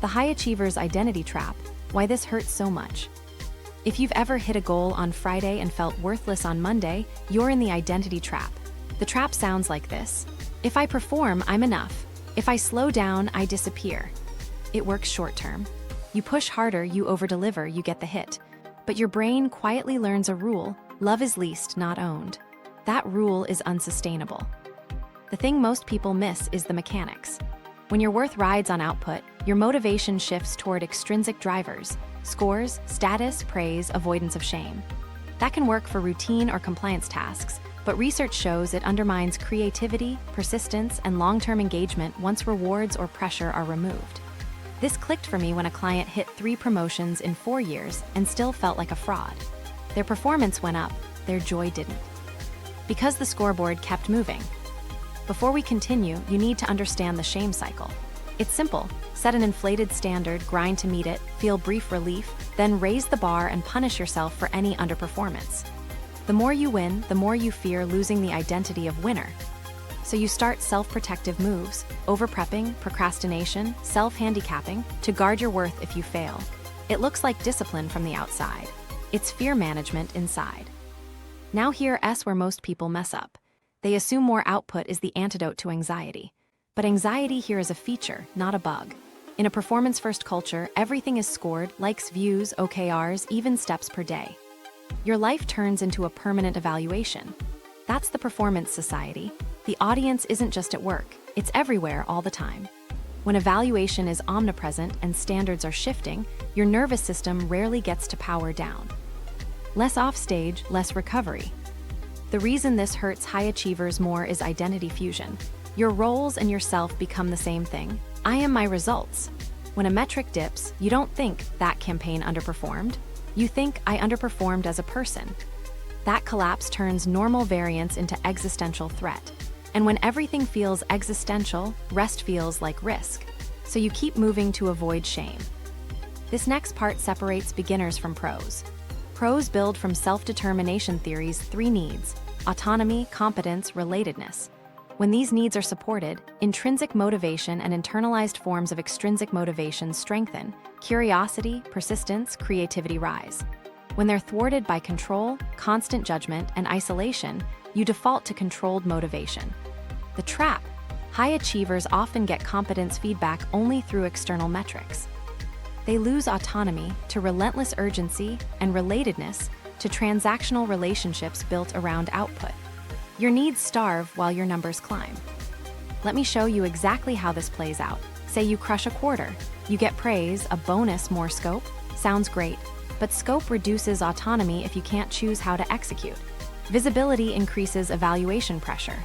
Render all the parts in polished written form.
The high achiever's identity trap, why this hurts so much. If you've ever hit a goal on Friday and felt worthless on Monday, you're in the identity trap. The trap sounds like this. If I perform, I'm enough. If I slow down, I disappear. It works short term. You push harder, you overdeliver, you get the hit. But your brain quietly learns a rule: love is least, not owned. That rule is unsustainable. The thing most people miss is the mechanics. When your worth rides on output, your motivation shifts toward extrinsic drivers: scores, status, praise, avoidance of shame. That can work for routine or compliance tasks, but research shows it undermines creativity, persistence, and long-term engagement once rewards or pressure are removed. This clicked for me when a client hit 3 promotions in 4 years and still felt like a fraud. Their performance went up, their joy didn't. Because the scoreboard kept moving. Before we continue, you need to understand the shame cycle. It's simple: set an inflated standard, grind to meet it, feel brief relief, then raise the bar and punish yourself for any underperformance. The more you win, the more you fear losing the identity of winner. So you start self-protective moves, over-prepping, procrastination, self-handicapping, to guard your worth if you fail. It looks like discipline from the outside. It's fear management inside. Now here's where most people mess up. They assume more output is the antidote to anxiety. But anxiety here is a feature, not a bug. In a performance-first culture, everything is scored: likes, views, OKRs, even steps per day. Your life turns into a permanent evaluation. That's the performance society. The audience isn't just at work, it's everywhere all the time. When evaluation is omnipresent and standards are shifting, your nervous system rarely gets to power down. Less offstage, less recovery. The reason this hurts high achievers more is identity fusion. Your roles and yourself become the same thing. I am my results. When a metric dips, you don't think that campaign underperformed. You think I underperformed as a person. That collapse turns normal variance into existential threat. And when everything feels existential, rest feels like risk. So you keep moving to avoid shame. This next part separates beginners from pros. Pros build from self-determination theory's 3 needs: autonomy, competence, relatedness. When these needs are supported, intrinsic motivation and internalized forms of extrinsic motivation strengthen. Curiosity, persistence, creativity rise. When they're thwarted by control, constant judgment, and isolation, you default to controlled motivation. The trap: high achievers often get competence feedback only through external metrics. They lose autonomy to relentless urgency and relatedness to transactional relationships built around output. Your needs starve while your numbers climb. Let me show you exactly how this plays out. Say you crush a quarter. You get praise, a bonus, more scope. Sounds great, but scope reduces autonomy if you can't choose how to execute. Visibility increases evaluation pressure.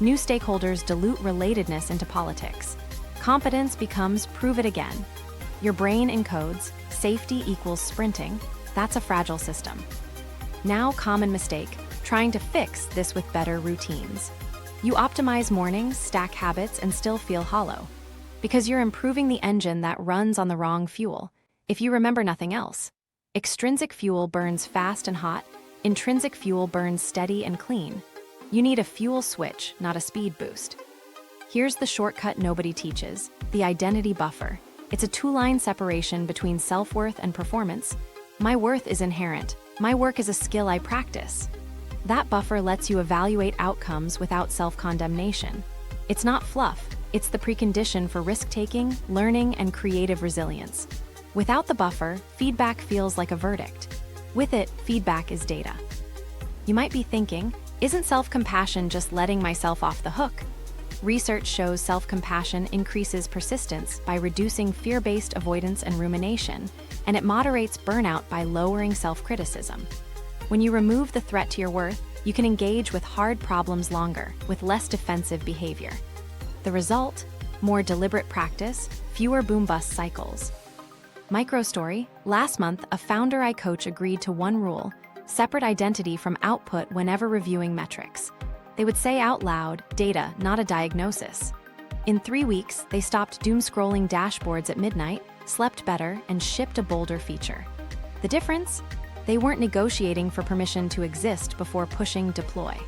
New stakeholders dilute relatedness into politics. Competence becomes prove it again. Your brain encodes safety equals sprinting. That's a fragile system. Now, common mistake: trying to fix this with better routines. You optimize mornings, stack habits, and still feel hollow. Because you're improving the engine that runs on the wrong fuel. If you remember nothing else, extrinsic fuel burns fast and hot. Intrinsic fuel burns steady and clean. You need a fuel switch, not a speed boost. Here's the shortcut nobody teaches: the identity buffer. It's a 2-line separation between self-worth and performance. My worth is inherent. My work is a skill I practice. That buffer lets you evaluate outcomes without self-condemnation. It's not fluff. It's the precondition for risk-taking, learning, and creative resilience. Without the buffer, feedback feels like a verdict. With it, feedback is data. You might be thinking, isn't self-compassion just letting myself off the hook? Research shows self-compassion increases persistence by reducing fear-based avoidance and rumination, and it moderates burnout by lowering self-criticism. When you remove the threat to your worth, you can engage with hard problems longer, with less defensive behavior. The result? More deliberate practice, fewer boom-bust cycles. Micro story: last month, a founder I coach agreed to one rule: separate identity from output whenever reviewing metrics. They would say out loud, data, not a diagnosis. In 3 weeks, they stopped doom-scrolling dashboards at midnight, slept better, and shipped a bolder feature. The difference? They weren't negotiating for permission to exist before pushing deploy.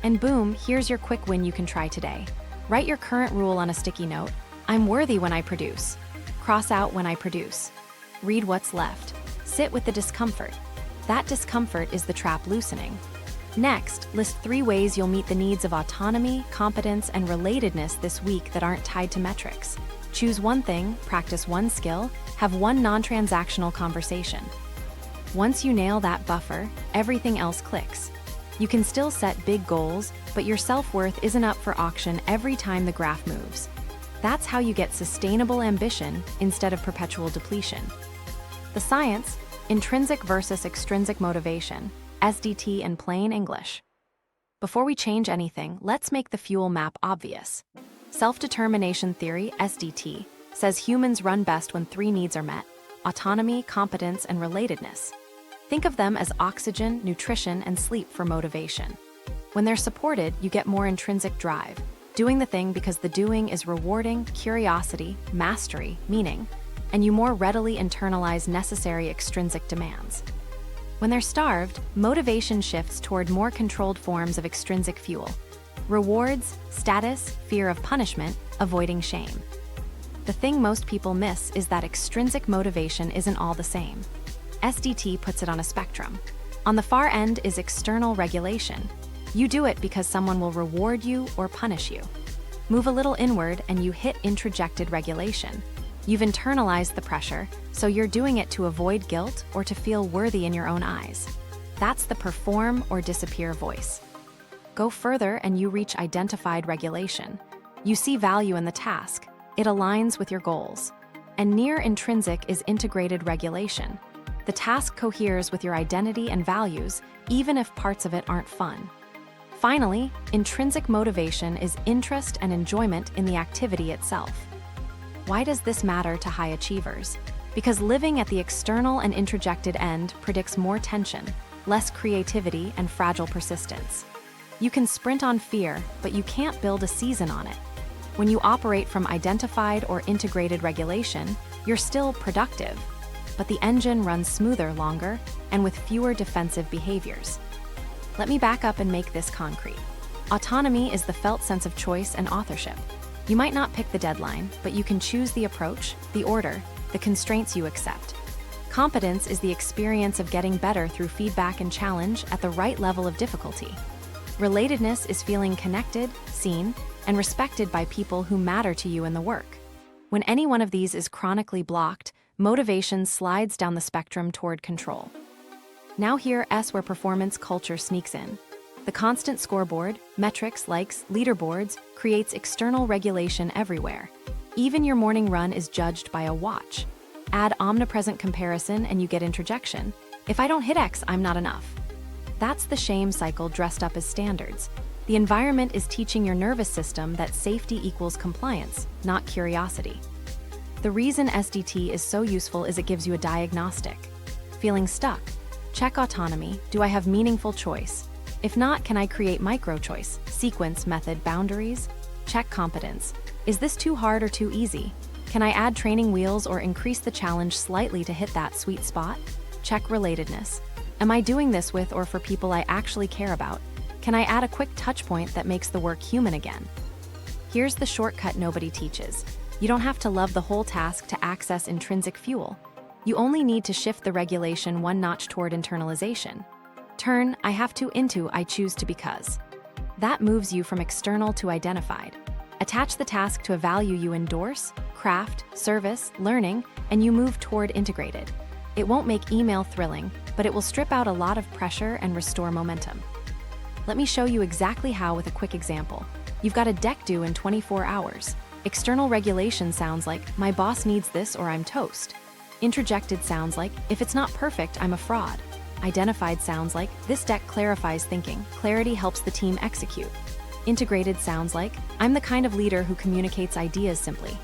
And boom, here's your quick win you can try today. Write your current rule on a sticky note: I'm worthy when I produce. Cross out when I produce. Read what's left. Sit with the discomfort. That discomfort is the trap loosening. Next, list 3 ways you'll meet the needs of autonomy, competence, and relatedness this week that aren't tied to metrics. Choose one thing, practice one skill, have one non-transactional conversation. Once you nail that buffer, everything else clicks. You can still set big goals, but your self-worth isn't up for auction every time the graph moves. That's how you get sustainable ambition instead of perpetual depletion. The science: intrinsic versus extrinsic motivation, SDT in plain English. Before we change anything, let's make the fuel map obvious. Self-determination theory, SDT, says humans run best when 3 needs are met: autonomy, competence, and relatedness. Think of them as oxygen, nutrition, and sleep for motivation. When they're supported, you get more intrinsic drive, doing the thing because the doing is rewarding, curiosity, mastery, meaning, and you more readily internalize necessary extrinsic demands. When they're starved, motivation shifts toward more controlled forms of extrinsic fuel: rewards, status, fear of punishment, avoiding shame. The thing most people miss is that extrinsic motivation isn't all the same. SDT puts it on a spectrum. On the far end is external regulation. You do it because someone will reward you or punish you. Move a little inward and you hit introjected regulation. You've internalized the pressure, so you're doing it to avoid guilt or to feel worthy in your own eyes. That's the perform or disappear voice. Go further and you reach identified regulation. You see value in the task. It aligns with your goals. And near intrinsic is integrated regulation. The task coheres with your identity and values, even if parts of it aren't fun. Finally, intrinsic motivation is interest and enjoyment in the activity itself. Why does this matter to high achievers? Because living at the external and introjected end predicts more tension, less creativity, and fragile persistence. You can sprint on fear, but you can't build a season on it. When you operate from identified or integrated regulation, you're still productive, but the engine runs smoother longer and with fewer defensive behaviors. Let me back up and make this concrete. Autonomy is the felt sense of choice and authorship. You might not pick the deadline, but you can choose the approach, the order, the constraints you accept. Competence is the experience of getting better through feedback and challenge at the right level of difficulty. Relatedness is feeling connected, seen, and respected by people who matter to you in the work. When any one of these is chronically blocked, motivation slides down the spectrum toward control. Now here's where performance culture sneaks in. The constant scoreboard, metrics, likes, leaderboards, creates external regulation everywhere. Even your morning run is judged by a watch. Add omnipresent comparison and you get introjection. If I don't hit X, I'm not enough. That's the shame cycle dressed up as standards. The environment is teaching your nervous system that safety equals compliance, not curiosity. The reason SDT is so useful is it gives you a diagnostic. Feeling stuck? Check autonomy. Do I have meaningful choice? If not, can I create micro-choice, sequence, method, boundaries? Check competence. Is this too hard or too easy? Can I add training wheels or increase the challenge slightly to hit that sweet spot? Check relatedness. Am I doing this with or for people I actually care about? Can I add a quick touch point that makes the work human again? Here's the shortcut nobody teaches. You don't have to love the whole task to access intrinsic fuel. You only need to shift the regulation one notch toward internalization. Turn I have to into I choose to because. That moves you from external to identified. Attach the task to a value you endorse, craft, service, learning, and you move toward integrated. It won't make email thrilling, but it will strip out a lot of pressure and restore momentum. Let me show you exactly how with a quick example. You've got a deck due in 24 hours. External regulation sounds like, my boss needs this or I'm toast. Introjected sounds like, if it's not perfect, I'm a fraud. Identified sounds like, this deck clarifies thinking. Clarity helps the team execute. Integrated sounds like, I'm the kind of leader who communicates ideas simply.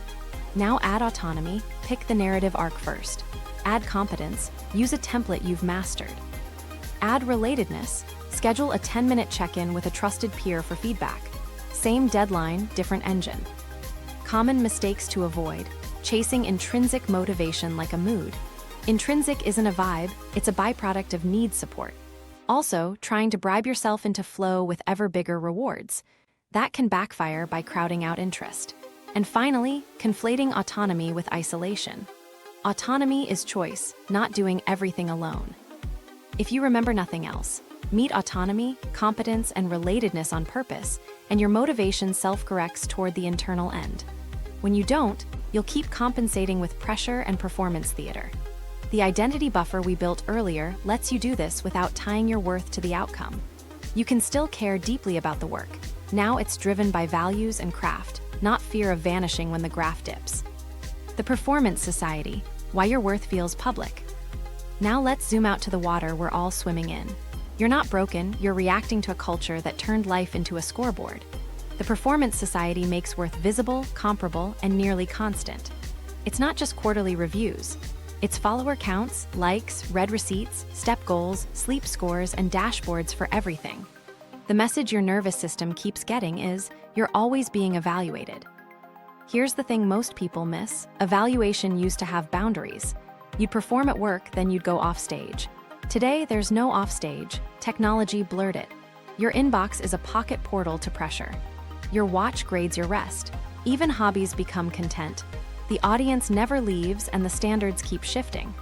Now add autonomy, pick the narrative arc first. Add competence, use a template you've mastered. Add relatedness, schedule a 10-minute check-in with a trusted peer for feedback. Same deadline, different engine. Common mistakes to avoid: chasing intrinsic motivation like a mood. Intrinsic isn't a vibe, it's a byproduct of need support. Also, trying to bribe yourself into flow with ever bigger rewards. That can backfire by crowding out interest. And finally, conflating autonomy with isolation. Autonomy is choice, not doing everything alone. If you remember nothing else, meet autonomy, competence, and relatedness on purpose, and your motivation self-corrects toward the internal end. When you don't, you'll keep compensating with pressure and performance theater. The identity buffer we built earlier lets you do this without tying your worth to the outcome. You can still care deeply about the work. Now it's driven by values and craft, not fear of vanishing when the graph dips. The Performance Society, why your worth feels public. Now let's zoom out to the water we're all swimming in. You're not broken, you're reacting to a culture that turned life into a scoreboard. The Performance Society makes worth visible, comparable, and nearly constant. It's not just quarterly reviews. It's follower counts, likes, read receipts, step goals, sleep scores, and dashboards for everything. The message your nervous system keeps getting is, you're always being evaluated. Here's the thing most people miss. Evaluation used to have boundaries. You'd perform at work, then you'd go off stage. Today, there's no offstage. Technology blurred it. Your inbox is a pocket portal to pressure. Your watch grades your rest. Even hobbies become content. The audience never leaves and the standards keep shifting.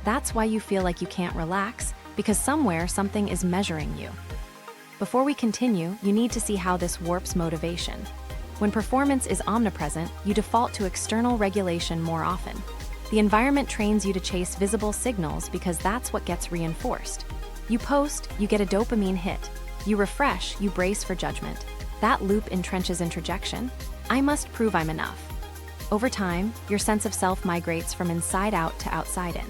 That's why you feel like you can't relax, because somewhere something is measuring you. Before we continue, you need to see how this warps motivation. When performance is omnipresent, you default to external regulation more often. The environment trains you to chase visible signals because that's what gets reinforced. You post, you get a dopamine hit. You refresh, you brace for judgment. That loop entrenches introjection. I must prove I'm enough. Over time, your sense of self migrates from inside out to outside in.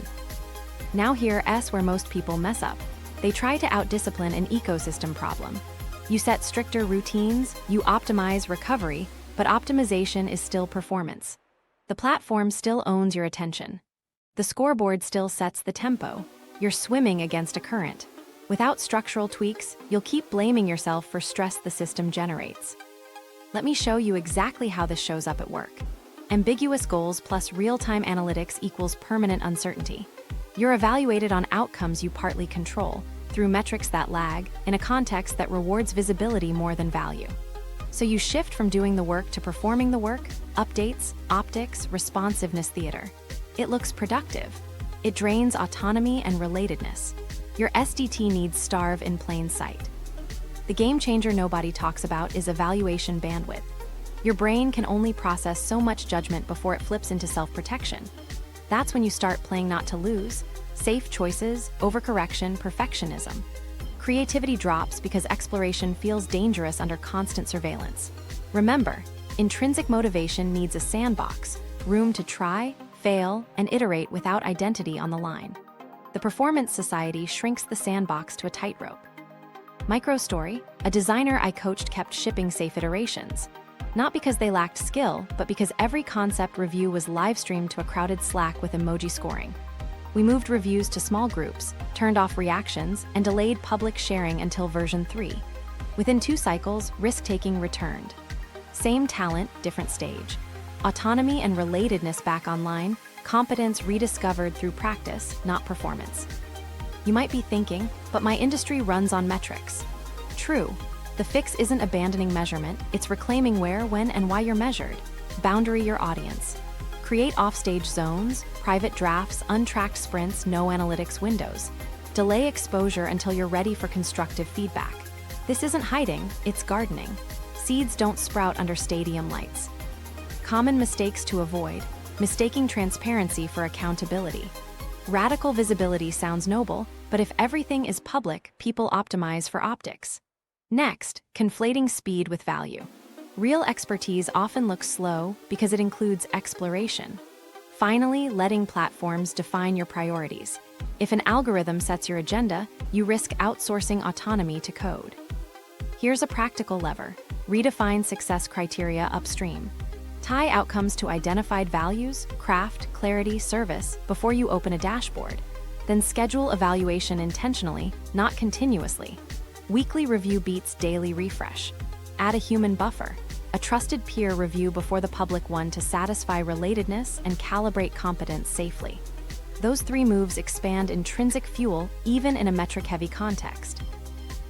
Now here's where most people mess up. They try to out-discipline an ecosystem problem. You set stricter routines, you optimize recovery, but optimization is still performance. The platform still owns your attention. The scoreboard still sets the tempo. You're swimming against a current. Without structural tweaks, you'll keep blaming yourself for stress the system generates. Let me show you exactly how this shows up at work. Ambiguous goals plus real-time analytics equals permanent uncertainty. You're evaluated on outcomes you partly control, through metrics that lag, in a context that rewards visibility more than value. So you shift from doing the work to performing the work, updates, optics, responsiveness theater. It looks productive. It drains autonomy and relatedness. Your SDT needs starve in plain sight. The game changer nobody talks about is evaluation bandwidth. Your brain can only process so much judgment before it flips into self-protection. That's when you start playing not to lose, safe choices, overcorrection, perfectionism. Creativity drops because exploration feels dangerous under constant surveillance. Remember, intrinsic motivation needs a sandbox, room to try, fail, and iterate without identity on the line. The Performance Society shrinks the sandbox to a tightrope. Microstory, a designer I coached kept shipping safe iterations. Not because they lacked skill, but because every concept review was live-streamed to a crowded Slack with emoji scoring. We moved reviews to small groups, turned off reactions, and delayed public sharing until version 3. Within 2 cycles, risk-taking returned. Same talent, different stage. Autonomy and relatedness back online, competence rediscovered through practice, not performance. You might be thinking, but my industry runs on metrics. True. The fix isn't abandoning measurement, it's reclaiming where, when, and why you're measured. Boundary your audience. Create offstage zones, private drafts, untracked sprints, no analytics windows. Delay exposure until you're ready for constructive feedback. This isn't hiding, it's gardening. Seeds don't sprout under stadium lights. Common mistakes to avoid: mistaking transparency for accountability. Radical visibility sounds noble, but if everything is public, people optimize for optics. Next, conflating speed with value. Real expertise often looks slow because it includes exploration. Finally, letting platforms define your priorities. If an algorithm sets your agenda, you risk outsourcing autonomy to code. Here's a practical lever: redefine success criteria upstream. Tie outcomes to identified values, craft, clarity, service before you open a dashboard. Then schedule evaluation intentionally, not continuously. Weekly review beats daily refresh. Add a human buffer, a trusted peer review before the public one to satisfy relatedness and calibrate competence safely. Those 3 moves expand intrinsic fuel even in a metric-heavy context.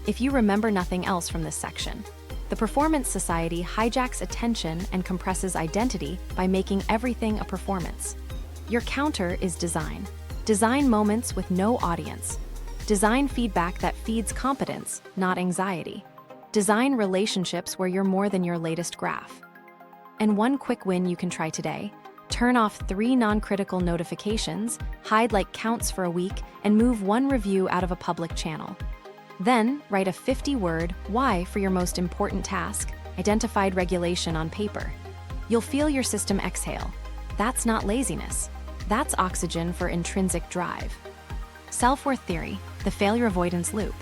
If you remember nothing else from this section, The performance society hijacks attention and compresses identity by making everything a performance. Your counter is design. Design moments with no audience. Design feedback that feeds competence, not anxiety. Design relationships where you're more than your latest graph. And one quick win you can try today: turn off 3 non-critical notifications, hide like counts for a week, and move 1 review out of a public channel. Then, write a 50-word why for your most important task, identified regulation on paper. You'll feel your system exhale. That's not laziness. That's oxygen for intrinsic drive. Self-worth theory, the failure avoidance loop.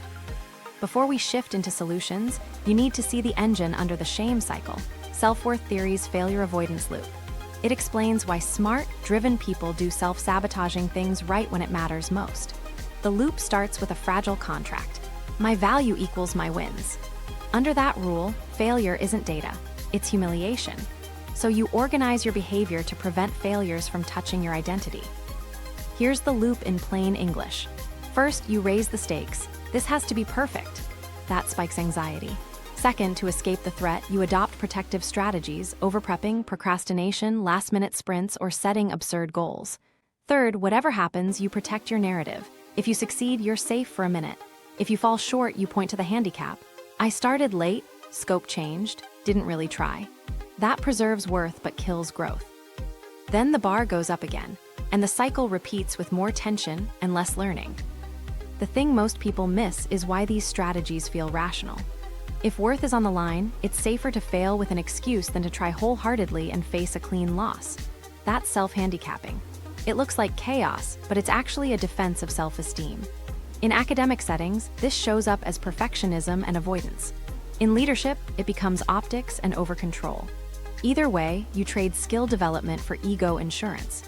Before we shift into solutions, you need to see the engine under the shame cycle, self-worth theory's failure avoidance loop. It explains why smart, driven people do self-sabotaging things right when it matters most. The loop starts with a fragile contract. My value equals my wins. Under that rule, failure isn't data, it's humiliation. So you organize your behavior to prevent failures from touching your identity. Here's the loop in plain English. First, you raise the stakes. This has to be perfect. That spikes anxiety. Second, to escape the threat, you adopt protective strategies, overprepping, procrastination, last-minute sprints, or setting absurd goals. Third, whatever happens, you protect your narrative. If you succeed, you're safe for a minute. If you fall short, you point to the handicap. I started late, scope changed, didn't really try. That preserves worth but kills growth. Then the bar goes up again, and the cycle repeats with more tension and less learning. The thing most people miss is why these strategies feel rational. If worth is on the line, it's safer to fail with an excuse than to try wholeheartedly and face a clean loss. That's self-handicapping. It looks like chaos, but it's actually a defense of self-esteem. In academic settings, this shows up as perfectionism and avoidance. In leadership, it becomes optics and over-control. Either way, you trade skill development for ego insurance.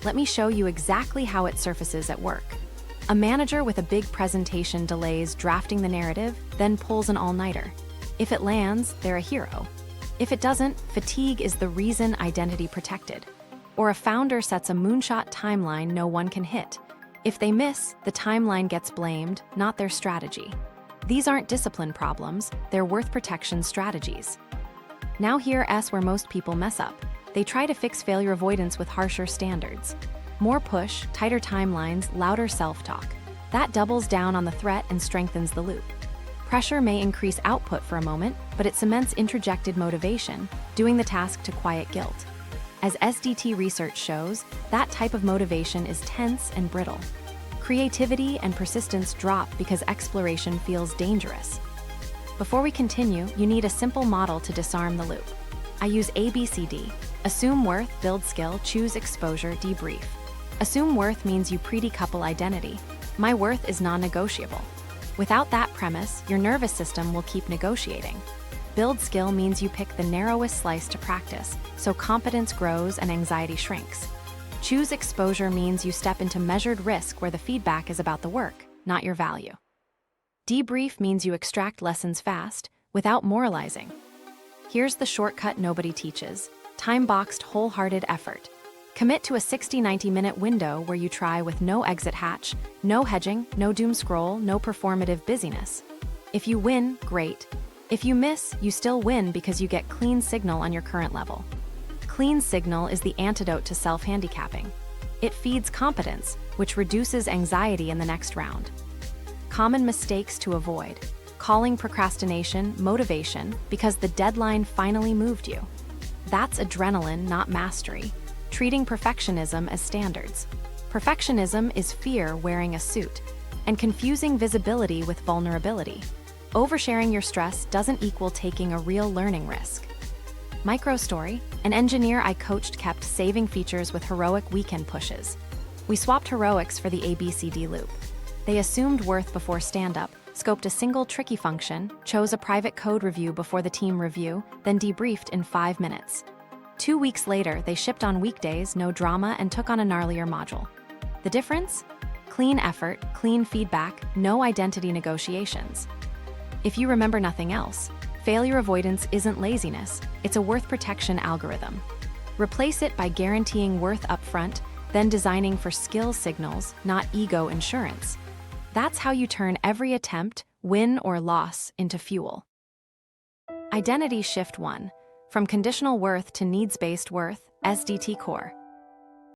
Let me show you exactly how it surfaces at work. A manager with a big presentation delays drafting the narrative, then pulls an all-nighter. If it lands, they're a hero. If it doesn't, fatigue is the reason identity protected. Or a founder sets a moonshot timeline no one can hit. If they miss, the timeline gets blamed, not their strategy. These aren't discipline problems, they're worth protection strategies. Now here's where most people mess up. They try to fix failure avoidance with harsher standards. More push, tighter timelines, louder self-talk. That doubles down on the threat and strengthens the loop. Pressure may increase output for a moment, but it cements introjected motivation, doing the task to quiet guilt. As SDT research shows, that type of motivation is tense and brittle. Creativity and persistence drop because exploration feels dangerous. Before we continue, you need a simple model to disarm the loop. I use ABCD. Assume worth, build skill, choose exposure, debrief. Assume worth means you predecouple identity. My worth is non-negotiable. Without that premise, your nervous system will keep negotiating. Build skill means you pick the narrowest slice to practice, so competence grows and anxiety shrinks. Choose exposure means you step into measured risk where the feedback is about the work, not your value. Debrief means you extract lessons fast, without moralizing. Here's the shortcut nobody teaches: time-boxed, wholehearted effort. Commit to a 60-90-minute window where you try with no exit hatch, no hedging, no doom scroll, no performative busyness. If you win, great. If you miss, you still win because you get clean signal on your current level. Clean signal is the antidote to self-handicapping. It feeds competence, which reduces anxiety in the next round. Common mistakes to avoid: calling procrastination motivation because the deadline finally moved you. That's adrenaline, not mastery. Treating perfectionism as standards. Perfectionism is fear wearing a suit, and confusing visibility with vulnerability. Oversharing your stress doesn't equal taking a real learning risk. Micro story: an engineer I coached kept saving features with heroic weekend pushes. We swapped heroics for the ABCD loop. They assumed worth before stand-up, scoped a single tricky function, chose a private code review before the team review, then debriefed in 5 minutes. 2 weeks later, they shipped on weekdays, no drama, and took on a gnarlier module. The difference? Clean effort, clean feedback, no identity negotiations. If you remember nothing else, failure avoidance isn't laziness, it's a worth protection algorithm. Replace it by guaranteeing worth upfront, then designing for skill signals, not ego insurance. That's how you turn every attempt, win or loss, into fuel. Identity Shift 1. From Conditional Worth to Needs-Based Worth, SDT Core.